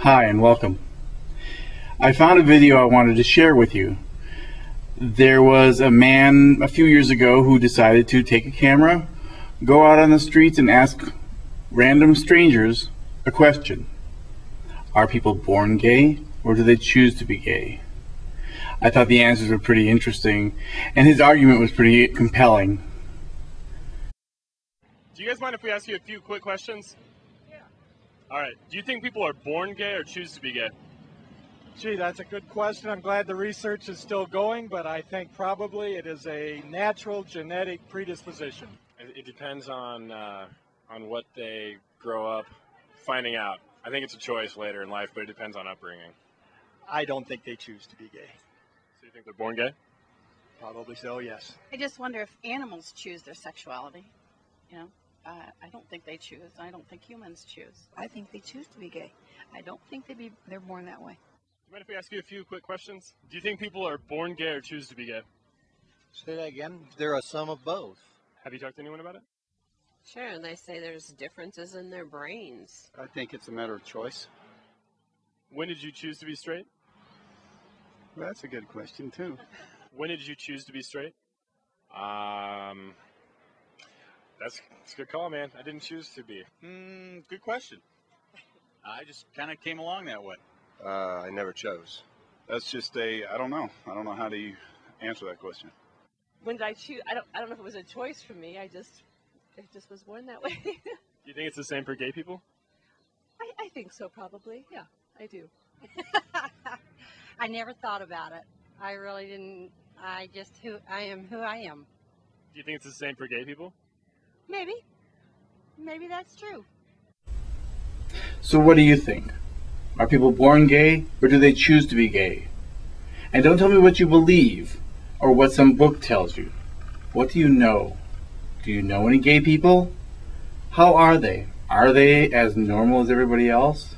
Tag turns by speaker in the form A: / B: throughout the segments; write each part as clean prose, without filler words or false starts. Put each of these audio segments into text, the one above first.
A: Hi and welcome. I found a video I wanted to share with you. There was a man a few years ago who decided to take a camera, go out on the streets and ask random strangers a question. Are people born gay or do they choose to be gay? I thought the answers were pretty interesting and his argument was pretty compelling.
B: Do you guys mind if we ask you a few quick questions? Yeah. All right. Do you think people are born gay or choose to be gay?
C: Gee, that's a good question. I'm glad the research is still going, but I think probably it is a natural genetic predisposition.
B: It depends on what they grow up finding out. I think it's a choice later in life, but it depends on upbringing.
C: I don't think they choose to be gay.
B: So you think they're born gay?
C: Probably so, yes.
D: I just wonder if animals choose their sexuality. You know, I don't think they choose. I don't think humans choose.
E: I think they choose to be gay. I don't think they're born that way.
B: Do you mind if we ask you a few quick questions? Do you think people are born gay or choose to be gay?
F: Say that again. There are some of both.
B: Have you talked to anyone about it?
G: Sure, and they say there's differences in their brains.
H: I think it's a matter of choice.
B: When did you choose to be straight?
H: Well, that's a good question, too.
B: When did you choose to be straight? That's a good call, man. I didn't choose to be.
I: Good question. I just kind of came along that way.
H: I never chose. That's just I don't know. I don't know how to answer that question.
J: When did I choose? I don't know if it was a choice for me. It just was born that way.
B: Do you think it's the same for gay people?
J: I think so, probably. Yeah, I do.
E: I never thought about it. I really didn't. I am who I am.
B: Do you think it's the same for gay people?
E: Maybe that's true.
A: So what do you think? Are people born gay or do they choose to be gay? And don't tell me what you believe or what some book tells you. What do you know? Do you know any gay people? How are they? Are they as normal as everybody else?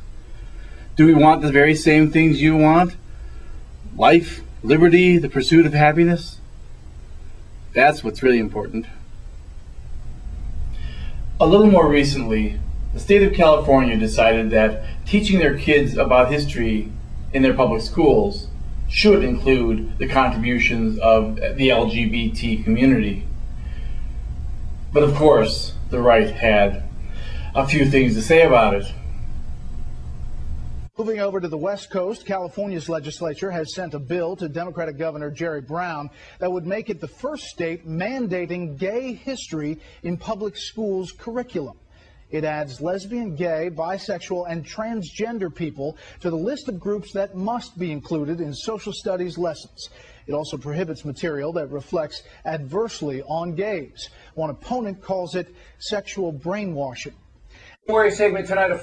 A: Do we want the very same things you want? Life, liberty, the pursuit of happiness? That's what's really important. A little more recently, the state of California decided that teaching their kids about history in their public schools should include the contributions of the LGBT community. But of course, the right had a few things to say about it.
K: Moving over to the West Coast, California's legislature has sent a bill to Democratic Governor Jerry Brown that would make it the first state mandating gay history in public schools curriculum. It adds lesbian, gay, bisexual, and transgender people to the list of groups that must be included in social studies lessons. It also prohibits material that reflects adversely on gays. One opponent calls it sexual brainwashing.
L: For a segment tonight, a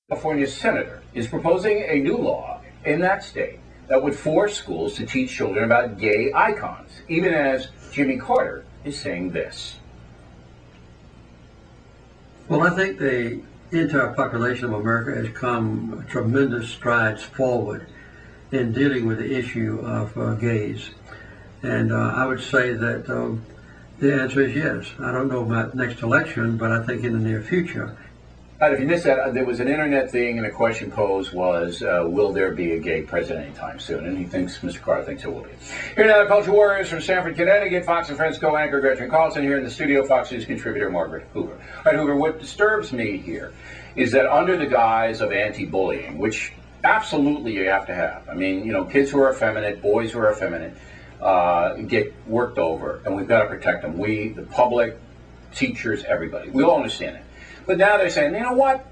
L: California senator is proposing a new law in that state that would force schools to teach children about gay icons, even as Jimmy Carter is saying this.
M: Well, I think the entire population of America has come tremendous strides forward in dealing with the issue of gays. And I would say that the answer is yes. I don't know about next election, but I think in the near future.
L: If you missed that, there was an internet thing and the question posed was, will there be a gay president anytime soon? And Mr. Carter thinks it will be. Here now, Culture Warriors from Sanford, Connecticut, Fox and Friends co-anchor Gretchen Carlson here in the studio, Fox News contributor Margaret Hoover. All right, Hoover, what disturbs me here is that under the guise of anti-bullying, which absolutely you have to have. I mean, you know, kids who are effeminate, boys who are effeminate, get worked over, and we've got to protect them. We, the public, teachers, everybody. We all understand it. But now they're saying, you know what?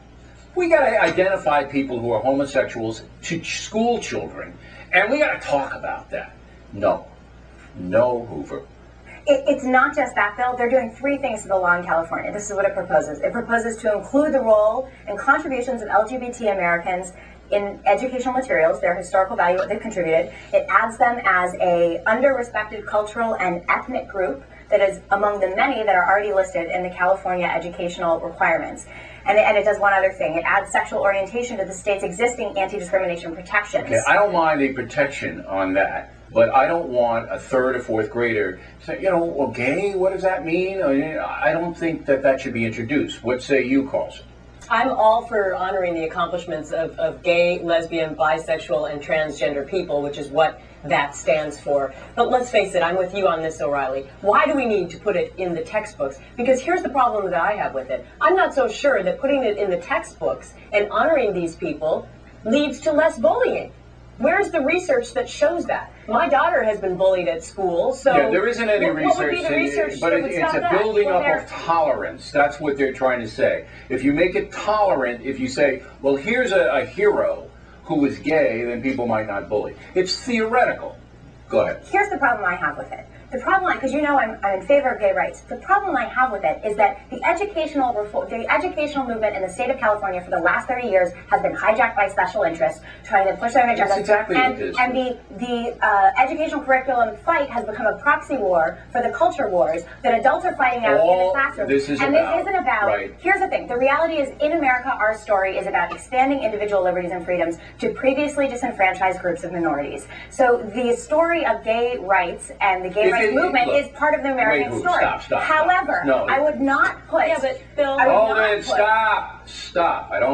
L: We got to identify people who are homosexuals to school children, and we got to talk about that. No, Hoover.
N: It's not just that, Bill. They're doing three things to the law in California. This is what it proposes. It proposes to include the role and contributions of LGBT Americans in educational materials, their historical value, what they've contributed. It adds them as a under-respected cultural and ethnic group that is among the many that are already listed in the California educational requirements. And it does one other thing. It adds sexual orientation to the state's existing anti-discrimination protections.
L: Okay, I don't mind a protection on that, but I don't want a third or fourth grader to say, you know, well, gay, what does that mean? I don't think that should be introduced. What say you, Carlson?
O: I'm all for honoring the accomplishments of gay, lesbian, bisexual, and transgender people, which is what that stands for. But let's face it, I'm with you on this, O'Reilly. Why do we need to put it in the textbooks? Because here's the problem that I have with it. I'm not so sure that putting it in the textbooks and honoring these people leads to less bullying. Where's the research that shows that? My daughter has been bullied at school, so
L: yeah, there isn't any
O: what would be the research
L: but
O: that would
L: it's
O: stop
L: a
O: that?
L: building
O: Well,
L: up of tolerance. That's what they're trying to say. If you make it tolerant, if you say, well, here's a hero who is gay, then people might not bully. It's theoretical. Go ahead.
N: Here's the problem I have with it. The problem, because you know I'm in favor of gay rights. The problem I have with it is that the educational movement in the state of California for the last 30 years has been hijacked by special interests trying to push their agenda.
L: That's exactly what it is.
N: And the educational curriculum fight has become a proxy war for the culture wars that adults are fighting out in the classroom.
L: This isn't about. Right.
N: Here's the thing. The reality is, in America, our story is about expanding individual liberties and freedoms to previously disenfranchised groups of minorities. So the story of gay rights and the gay rights movement is part of the American story.
L: Stop.
N: However,
L: No.
N: I would not put.
O: Yeah, but Bill,
L: Hold it. Stop.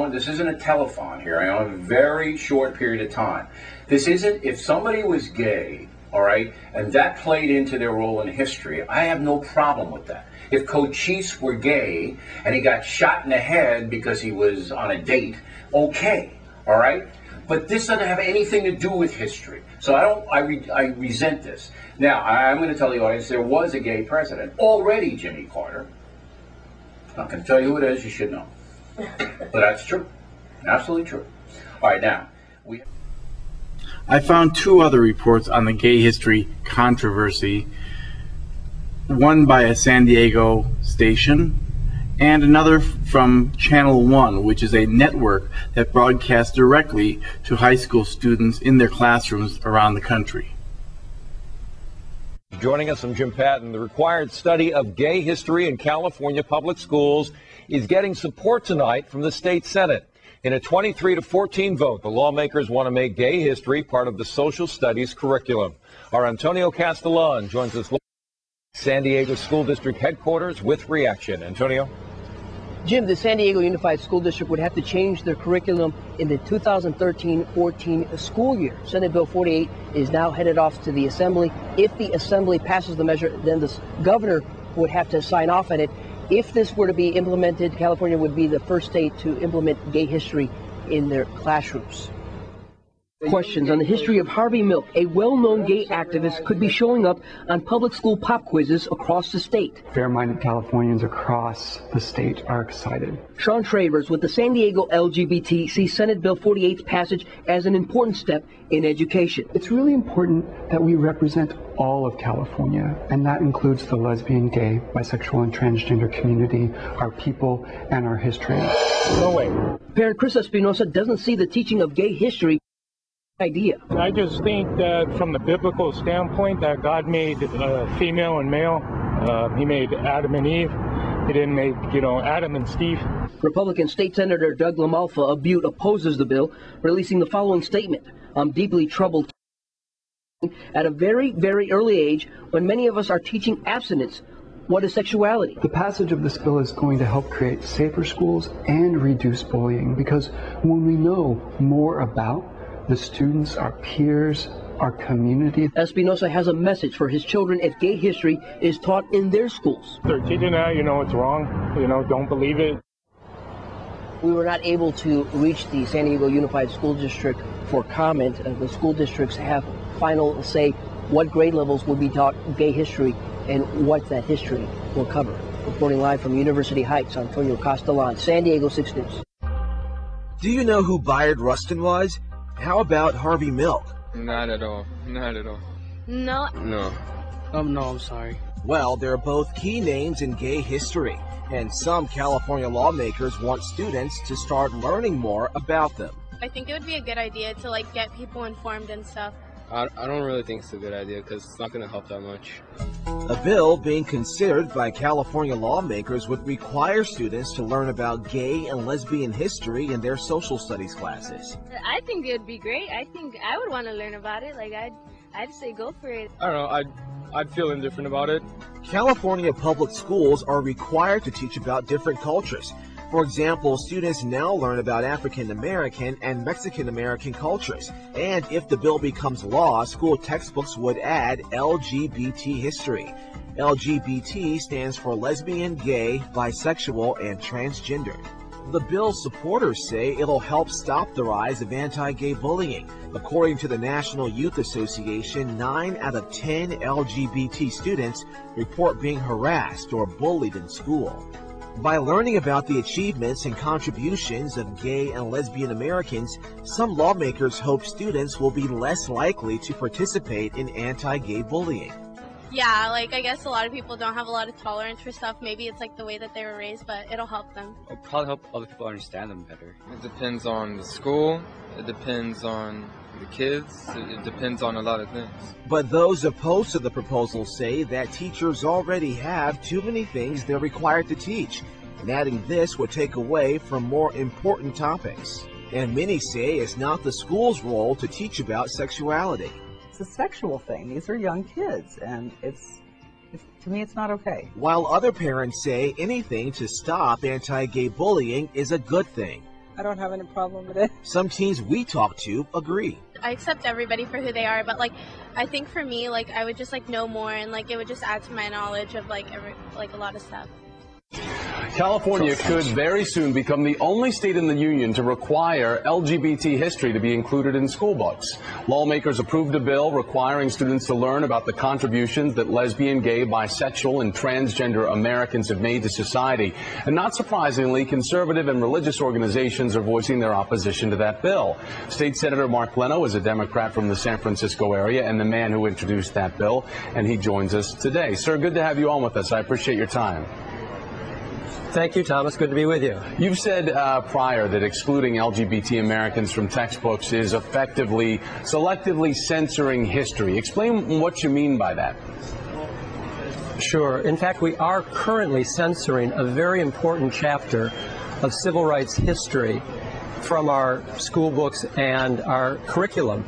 L: This isn't a telethon here. I have a very short period of time. This isn't. If somebody was gay, all right, and that played into their role in history, I have no problem with that. If Cochise were gay and he got shot in the head because he was on a date, okay, all right. But this doesn't have anything to do with history. So I resent this. Now, I'm going to tell the audience there was a gay president already, Jimmy Carter. I'm not going to tell you who it is. You should know. But that's true. Absolutely true. All right, now.
A: I found two other reports on the gay history controversy. One by a San Diego station, and another from Channel 1, which is a network that broadcasts directly to high school students in their classrooms around the country.
P: Joining us, I'm Jim Patton. The required study of gay history in California public schools is getting support tonight from the state Senate. In a 23-14 vote, the lawmakers want to make gay history part of the social studies curriculum. Our Antonio Castellan joins us live at San Diego School District headquarters with reaction. Antonio?
Q: Jim, the San Diego Unified School District would have to change their curriculum in the 2013-14 school year. Senate Bill 48 is now headed off to the Assembly. If the Assembly passes the measure, then the governor would have to sign off on it. If this were to be implemented, California would be the first state to implement gay history in their classrooms. Questions on the history of Harvey Milk, a well-known gay activist, could be showing up on public school pop quizzes across the state.
R: Fair-minded Californians across the state are excited.
Q: Sean Travers with the San Diego LGBT sees Senate Bill 48's passage as an important step in education.
R: It's really important that we represent all of California, and that includes the lesbian, gay, bisexual, and transgender community, our people, and our history.
Q: No way. Parent Chris Espinosa doesn't see the teaching of gay history idea.
S: I just think that from the biblical standpoint that God made female and male. He made Adam and Eve. He didn't make, Adam and Steve.
Q: Republican State Senator Doug LaMalfa of Butte opposes the bill, releasing the following statement. I'm deeply troubled at a very, very early age when many of us are teaching abstinence. What is sexuality?
R: The passage of this bill is going to help create safer schools and reduce bullying, because when we know more about the students, our peers, our community.
Q: Espinosa has a message for his children if gay history is taught in their schools.
S: They're teaching that, it's wrong. Don't believe it.
Q: We were not able to reach the San Diego Unified School District for comment. The school districts have final say what grade levels will be taught gay history and what that history will cover. Reporting live from University Heights, Antonio Castellan, San Diego 6 News.
T: Do you know who Bayard Rustin was? How about Harvey Milk?
U: Not at all. Not at all.
J: No.
U: No.
Q: No, I'm sorry.
T: Well, they're both key names in gay history, and some California lawmakers want students to start learning more about them.
V: I think it would be a good idea to get people informed and stuff.
U: I don't really think it's a good idea because it's not going to help that much.
T: A bill being considered by California lawmakers would require students to learn about gay and lesbian history in their social studies classes.
V: I think it would be great. I think I would want to learn about it. I'd say go for it.
U: I don't know. I'd feel indifferent about it.
T: California public schools are required to teach about different cultures. For example, students now learn about African American and Mexican American cultures. And if the bill becomes law, school textbooks would add LGBT history. LGBT stands for lesbian, gay, bisexual, and transgender. The bill's supporters say it'll help stop the rise of anti-gay bullying. According to the National Youth Association, 9 out of 10 LGBT students report being harassed or bullied in school. By learning about the achievements and contributions of gay and lesbian Americans, some lawmakers hope students will be less likely to participate in anti-gay bullying.
C: Yeah, like I guess a lot of people don't have a lot of tolerance for stuff. Maybe it's like the way that they were raised, but it'll help them.
U: It'll probably help other people understand them better. It depends on the school. It depends on the kids. It depends on a lot of things.
T: But those opposed to the proposal say that teachers already have too many things they're required to teach, and adding this would take away from more important topics. And many say it's not the school's role to teach about sexuality.
D: It's a sexual thing. These are young kids, and to me, it's not okay.
T: While other parents say anything to stop anti-gay bullying is a good thing.
D: I don't have any problem with it.
T: Some teens we talk to agree.
C: I accept everybody for who they are, but like I think for me, like I would just like know more, and like it would just add to my knowledge of like a lot of stuff.
W: California could very soon become the only state in the union to require LGBT history to be included in school books. Lawmakers approved a bill requiring students to learn about the contributions that lesbian, gay, bisexual, and transgender Americans have made to society. And not surprisingly, conservative and religious organizations are voicing their opposition to that bill. State Senator Mark Leno is a Democrat from the San Francisco area and the man who introduced that bill, and he joins us today. Sir, good to have you on with us. I appreciate your time.
X: Thank you, Thomas. Good to be with you.
W: You've said prior that excluding LGBT Americans from textbooks is effectively selectively censoring history. Explain what you mean by that.
X: Sure. In fact, we are currently censoring a very important chapter of civil rights history from our school books and our curriculum.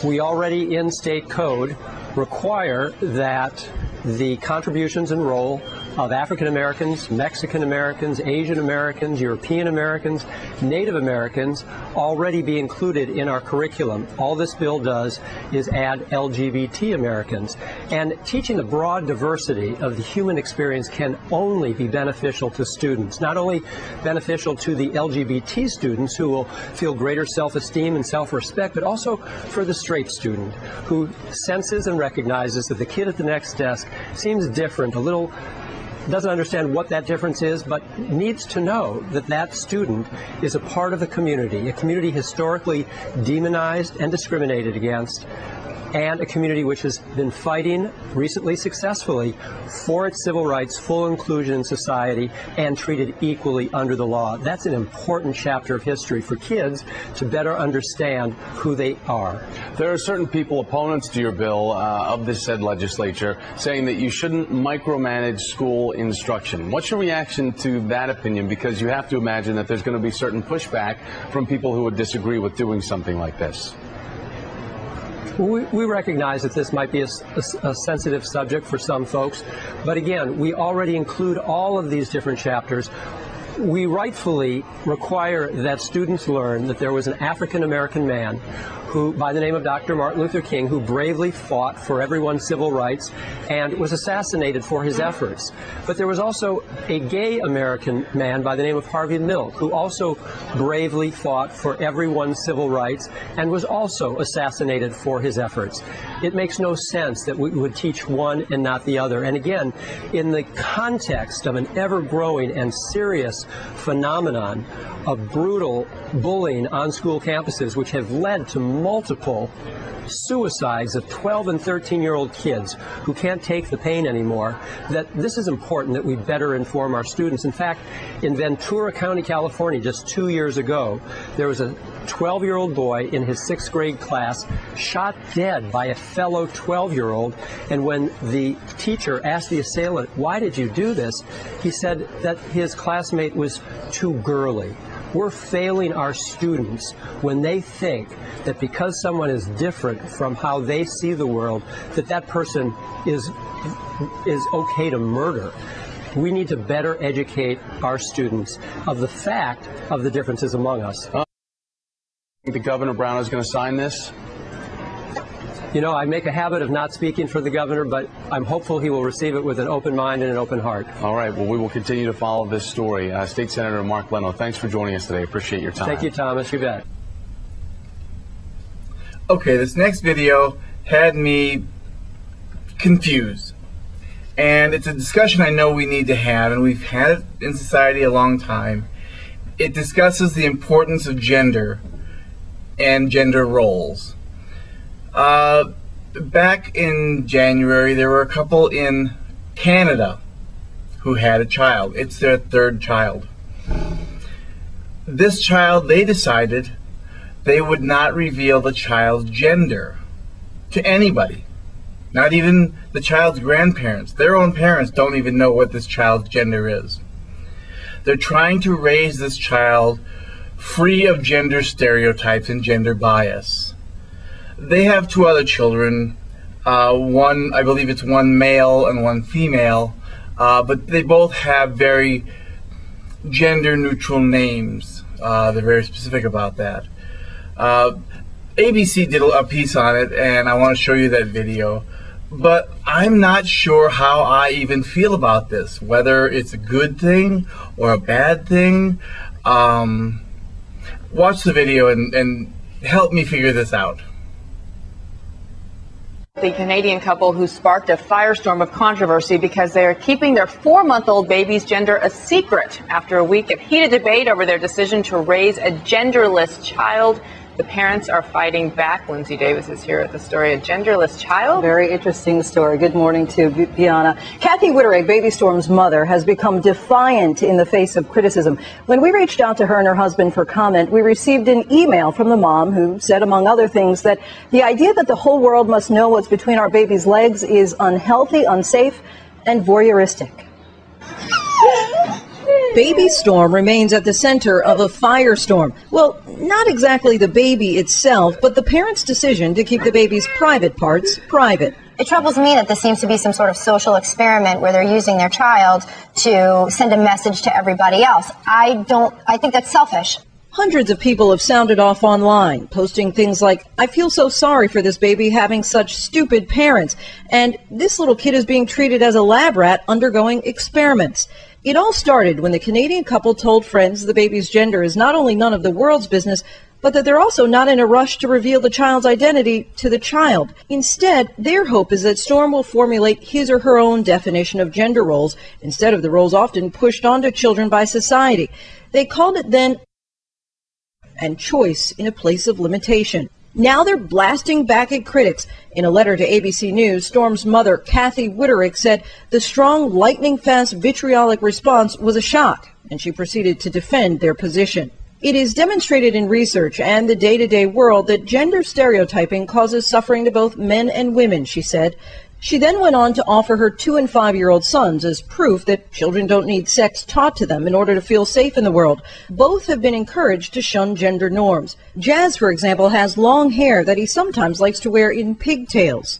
X: We already in state code require that the contributions and role of African Americans, Mexican Americans, Asian Americans, European Americans, Native Americans already be included in our curriculum. All this bill does is add LGBT Americans. And teaching the broad diversity of the human experience can only be beneficial to students. Not only beneficial to the LGBT students who will feel greater self-esteem and self-respect, but also for the straight student who senses and recognizes that the kid at the next desk seems different, doesn't understand what that difference is, but needs to know that that student is a part of a community historically demonized and discriminated against, and a community which has been fighting recently successfully for its civil rights, full inclusion in society, and treated equally under the law. That's an important chapter of history for kids to better understand who they are.
W: There are certain people, opponents to your bill of this said legislature, saying that you shouldn't micromanage school instruction. What's your reaction to that opinion? Because you have to imagine that there's going to be certain pushback from people who would disagree with doing something like this.
X: We recognize that this might be a sensitive subject for some folks, but again, we already include all of these different chapters. We rightfully require that students learn that there was an African American man who, by the name of Dr. Martin Luther King, who bravely fought for everyone's civil rights and was assassinated for his efforts. But there was also a gay American man by the name of Harvey Milk, who also bravely fought for everyone's civil rights and was also assassinated for his efforts. It makes no sense that we would teach one and not the other. And again, in the context of an ever-growing and serious phenomenon of brutal bullying on school campuses, which have led to multiple suicides of 12 and 13-year-old kids who can't take the pain anymore, that this is important that we better inform our students. In fact, in Ventura County, California, just 2 years ago, there was a 12-year-old boy in his 6th grade class shot dead by a fellow 12-year-old, and when the teacher asked the assailant, "Why did you do this?" he said that his classmate was too girly. We're failing our students when they think that because someone is different from how they see the world, that that person is okay to murder. We need to better educate our students of the fact of the differences among us.
W: I think the Governor Brown is going to sign this?
X: You know, I make a habit of not speaking for the governor, but I'm hopeful he will receive it with an open mind and an open heart.
W: All right. Well, we will continue to follow this story. State Senator Mark Leno, thanks for joining us today. Appreciate your time.
X: Thank you, Thomas. You bet.
A: Okay, this next video had me confused. And it's a discussion I know we need to have, and we've had it in society a long time. It discusses the importance of gender and gender roles. Back in January, there were a couple in Canada who had a child. It's their third child. This child, they decided they would not reveal the child's gender to anybody. Not even the child's grandparents. Their own parents don't even know what this child's gender is. They're trying to raise this child free of gender stereotypes and gender bias. They have two other children. One, I believe it's one male and one female, but they both have very gender-neutral names. They're very specific about that. ABC did a piece on it, and I want to show you that video. But I'm not sure how I even feel about this, whether it's a good thing or a bad thing. Watch the video and help me figure this out.
F: The Canadian couple who sparked a firestorm of controversy because they are keeping their 4-month-old baby's gender a secret after a week of heated debate over their decision to raise a genderless child. The parents are fighting back. Lindsay Davis is here at the story. A genderless child?
G: Very interesting story. Good morning to Bianna. Kathy Witterick, Baby Storm's mother, has become defiant in the face of criticism. When we reached out to her and her husband for comment, we received an email from the mom who said, among other things, that the idea that the whole world must know what's between our baby's legs is unhealthy, unsafe, and voyeuristic. Baby Storm remains at the center of a firestorm. Well, not exactly the baby itself, but the parents' decision to keep the baby's private parts private.
H: It troubles me that this seems to be some sort of social experiment where they're using their child to send a message to everybody else. I think that's selfish.
G: Hundreds of people have sounded off online, posting things like, "I feel so sorry for this baby having such stupid parents," and "This little kid is being treated as a lab rat undergoing experiments." It all started when the Canadian couple told friends the baby's gender is not only none of the world's business, but that they're also not in a rush to reveal the child's identity to the child. Instead, their hope is that Storm will formulate his or her own definition of gender roles instead of the roles often pushed onto children by society. They called it then and choice in a place of limitation. Now they're blasting back at critics. In a letter to ABC News, Storm's mother, Kathy Witterick, said the strong, lightning-fast, vitriolic response was a shock, and she proceeded to defend their position. It is demonstrated in research and the day-to-day world that gender stereotyping causes suffering to both men and women, she said. She then went on to offer her 2- and 5-year-old sons as proof that children don't need sex taught to them in order to feel safe in the world. Both have been encouraged to shun gender norms. Jazz, for example, has long hair that he sometimes likes to wear in pigtails.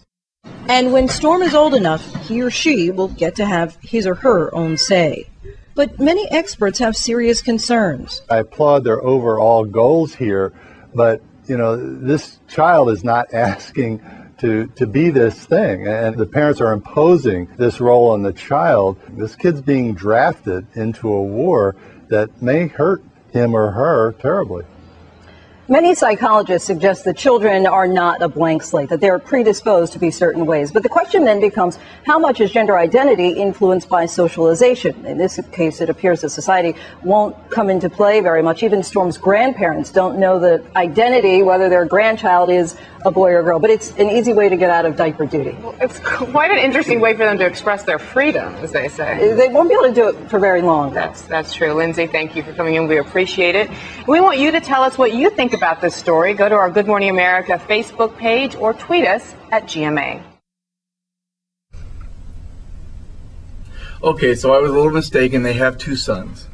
G: And when Storm is old enough, he or she will get to have his or her own say. But many experts have serious concerns.
I: I applaud their overall goals here, but, you know, this child is not asking to be this thing, and the parents are imposing this role on the child. This kid's being drafted into a war that may hurt him or her terribly.
G: Many psychologists suggest that children are not a blank slate, that they're predisposed to be certain ways. But the question then becomes, how much is gender identity influenced by socialization? In this case, it appears that society won't come into play very much. Even Storm's grandparents don't know the identity, whether their grandchild is a boy or girl. But it's an easy way to get out of diaper duty.
F: Well, it's quite an interesting way for them to express their freedom, as they say.
G: They won't be able to do it for very long.
F: That's true. Lindsay, thank you for coming in. We appreciate it. We want you to tell us what you think about this story. Go to our Good Morning America Facebook page or tweet us at GMA.
A: Okay, so I was a little mistaken. They have 2 sons.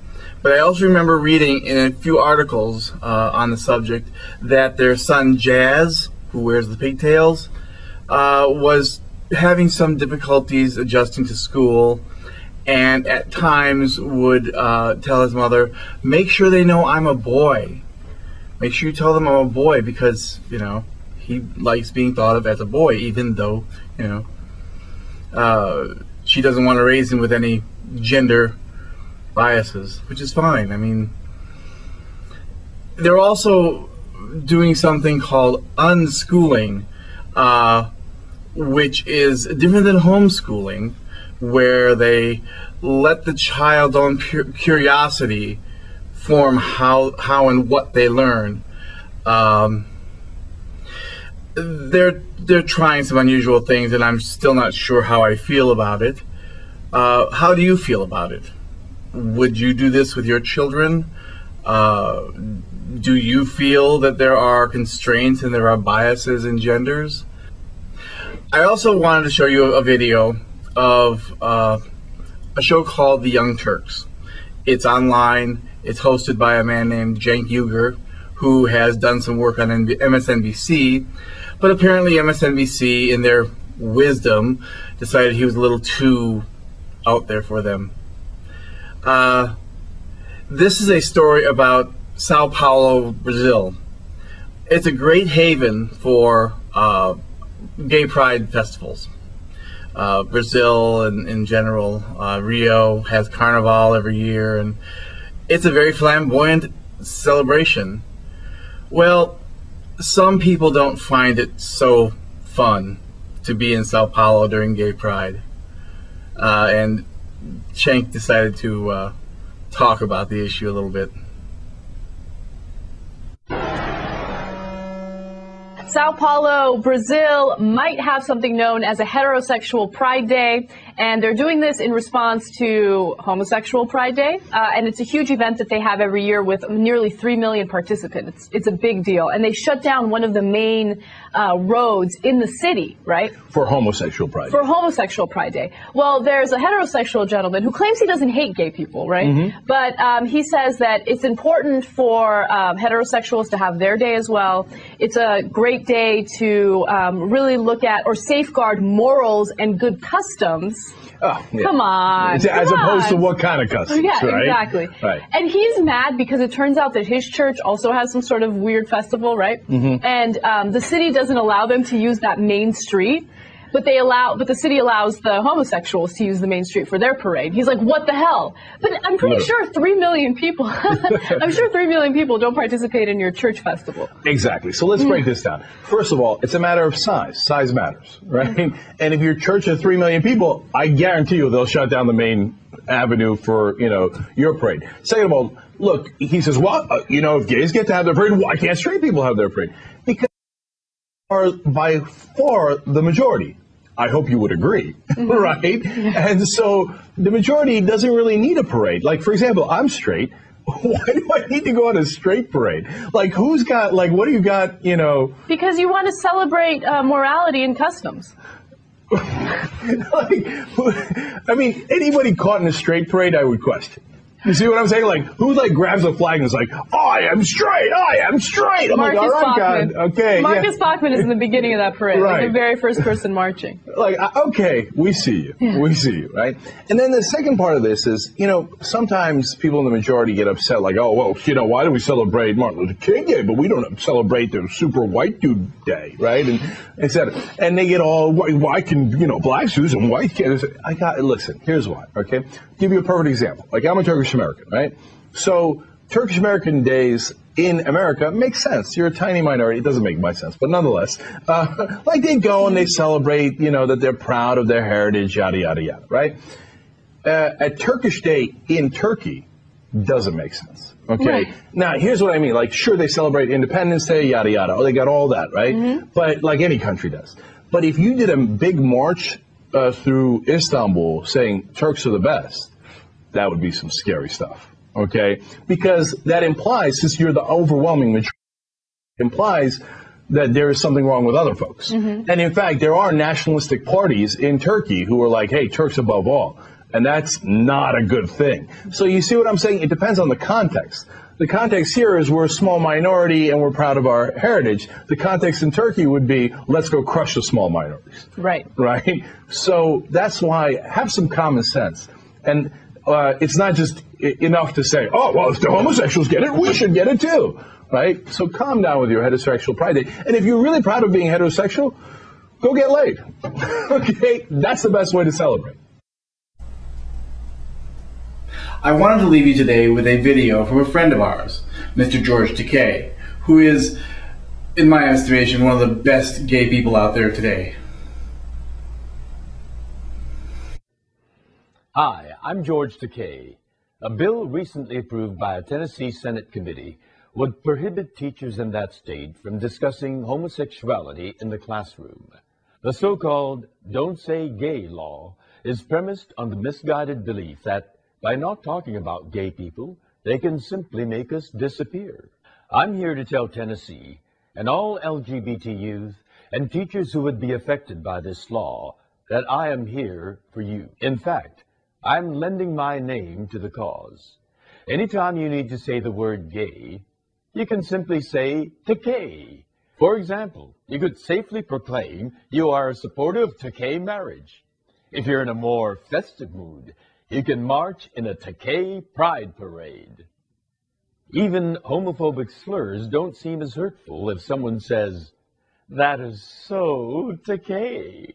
A: But I also remember reading in a few articles on the subject that their son Jazz, who wears the pigtails, was having some difficulties adjusting to school. and at times would tell his mother, make sure they know I'm a boy. Make sure you tell them I'm a boy, because, you know, he likes being thought of as a boy, even though, you know, she doesn't want to raise him with any gender biases, which is fine. I mean, they're also doing something called unschooling, which is different than homeschooling, where they let the child's own curiosity form how and what they learn. They're trying some unusual things, and I'm still not sure how I feel about it. How do you feel about it? Would you do this with your children? Do you feel that there are constraints and there are biases in genders? I also wanted to show you a video of a show called The Young Turks. It's online. It's hosted by a man named Cenk Uygur, who has done some work on MSNBC, but apparently MSNBC, in their wisdom, decided he was a little too out there for them. This is a story about Sao Paulo, Brazil. It's a great haven for gay pride festivals. Brazil and in general, Rio has Carnival every year, and it's a very flamboyant celebration. Well, some people don't find it so fun to be in Sao Paulo during gay pride, and Cenk decided to talk about the issue a little bit.
F: Sao Paulo, Brazil might have something known as a heterosexual Pride Day, and they're doing this in response to Homosexual Pride Day, and it's a huge event that they have every year with nearly 3 million participants. It's a big deal, and they shut down one of the main roads in the city, right?
B: For Homosexual Pride Day.
F: For Homosexual Pride Day. Well, there's a heterosexual gentleman who claims he doesn't hate gay people, right?
B: Mm-hmm.
F: But he says that it's important for heterosexuals to have their day as well. It's a great day to really look at or safeguard morals and good customs.
B: Oh, yeah.
F: Come on.
B: As opposed to what kind of customs,
F: yeah,
B: right?
F: Exactly.
B: Right.
F: And he's mad because it turns out that his church also has some sort of weird festival, right?
B: Mm-hmm.
F: And the city doesn't allow them to use that main street. But the city allows the homosexuals to use the main street for their parade. He's like, what the hell? But I'm pretty sure 3 million people, I'm sure 3 million people don't participate in your church festival.
B: Exactly. So let's break this down. First of all, it's a matter of size. Size matters, right? And if your church has 3 million people, I guarantee you they'll shut down the main avenue for, you know, your parade. Second of all, look, he says, well, you know, if gays get to have their parade, why can't straight people have their parade? Because are by far the majority. I hope you would agree, right? And so the majority doesn't really need a parade. Like, for example, I'm straight. Why do I need to go on a straight parade? Like, who's got, like, what do you got, you know?
F: Because you want to celebrate morality and customs.
B: Like, I mean, anybody caught in a straight parade, I would question. You see what I'm saying? Like, who like grabs a flag and is like, I am straight, I am straight. I'm
F: Marcus
B: like, all right,
F: Bachman.
B: God, okay.
F: Marcus Bachman is in the beginning of that parade,
B: Right.
F: like the very first person marching.
B: Like, okay, we see you.
F: Yeah.
B: We see you, right? And then the second part of this is, you know, sometimes people in the majority get upset, like, oh, well, you know, why do we celebrate Martin Luther King Day, but we don't celebrate the super white dude day, right? And et cetera. And they get all, why can, you know, blacks use and white can't? Listen, here's why, okay? Give you a perfect example. Like, I'm a Turkish American, right? So Turkish American days in America makes sense. You're a tiny minority. It doesn't make much sense, but nonetheless, like they go and they celebrate, you know, that they're proud of their heritage, yada, yada, yada, right? A Turkish Day in Turkey doesn't make sense, okay?
F: Right.
B: Now, here's what I mean. Like, sure, they celebrate Independence Day, yada, yada. Oh, they got all that, right?
F: Mm-hmm.
B: But like any country does. But if you did a big march through Istanbul saying Turks are the best, that would be some scary stuff, okay? Because that implies, since you're the overwhelming majority, implies that there is something wrong with other folks.
F: Mm-hmm.
B: And in fact, there are nationalistic parties in Turkey who are like, hey, Turks above all. And that's not a good thing. So you see what I'm saying? It depends on the context. The context here is we're a small minority and we're proud of our heritage. The context in Turkey would be, let's go crush the small minorities.
F: Right.
B: Right? So that's why, have some common sense. And it's not just enough to say, oh, well, if the homosexuals get it, we should get it too, right? So calm down with your heterosexual pride. And if you're really proud of being heterosexual, go get laid. Okay? That's the best way to celebrate.
A: I wanted to leave you today with a video from a friend of ours, Mr. George Takei, who is, in my estimation, one of the best gay people out there today.
E: Hi, I'm George Takei. A bill recently approved by a Tennessee Senate committee would prohibit teachers in that state from discussing homosexuality in the classroom. The so-called Don't Say Gay law is premised on the misguided belief that by not talking about gay people, they can simply make us disappear. I'm here to tell Tennessee and all LGBT youth and teachers who would be affected by this law that I am here for you. In fact, I'm lending my name to the cause. Anytime you need to say the word gay, you can simply say Takei. For example, you could safely proclaim you are a supporter of Takei marriage. If you're in a more festive mood, you can march in a Takei pride parade. Even homophobic slurs don't seem as hurtful if someone says, "That is so Takei."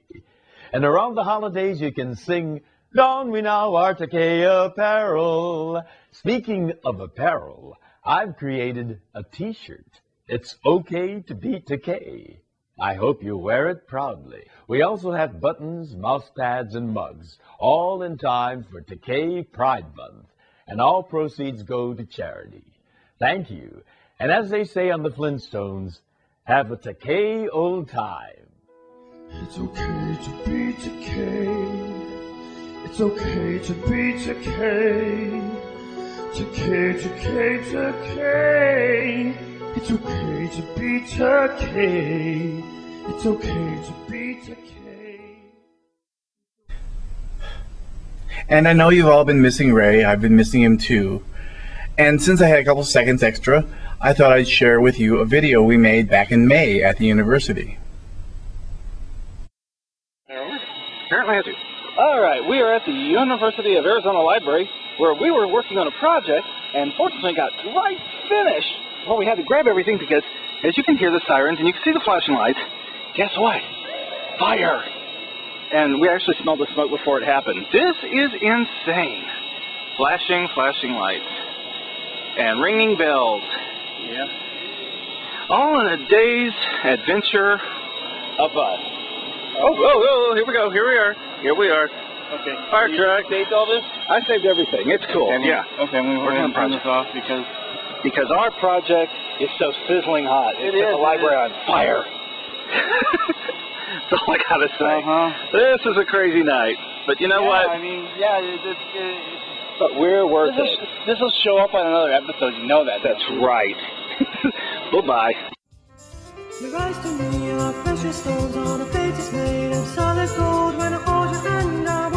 E: And around the holidays you can sing, "Don we now our Takei apparel." Speaking of apparel, I've created a t-shirt. It's okay to be Takei. I hope you wear it proudly. We also have buttons, mouse pads, and mugs, all in time for Takei Pride Month, and all proceeds go to charity. Thank you. And as they say on the Flintstones, have a Takei old time.
K: It's okay to be Takei. It's okay to be Takei. Takei, Takei, Takei. It's okay to be Takei. It's okay to be Takei.
A: And I know you've all been missing Ray. I've been missing him too. And since I had a couple seconds extra, I thought I'd share with you a video we made back in May at the university.
M: Apparently has you. All right, we are at the University of Arizona Library, where we were working on a project, and fortunately got right finished. Well, we had to grab everything because, as you can hear the sirens and you can see the flashing lights, guess what? Fire! And we actually smelled the smoke before it happened. This is insane. Flashing lights. And ringing bells. Yeah. All in a day's adventure of us. Oh, here we go. Here we are. Okay. Fire truck. You saved all this? I saved everything. It's cool. Yeah.
N: Okay, we're going to turn this off
M: because our project is so sizzling hot. It is. The library on fire. That's all I gotta say. This is a crazy night, but you know what?
N: I mean, yeah,
M: but we're worth it.
N: This will show up on another episode. You know that.
M: That's right. Bye-bye.
K: Your eyes to me are precious stones on a face that's made of solid gold. When I hold your hand, I'm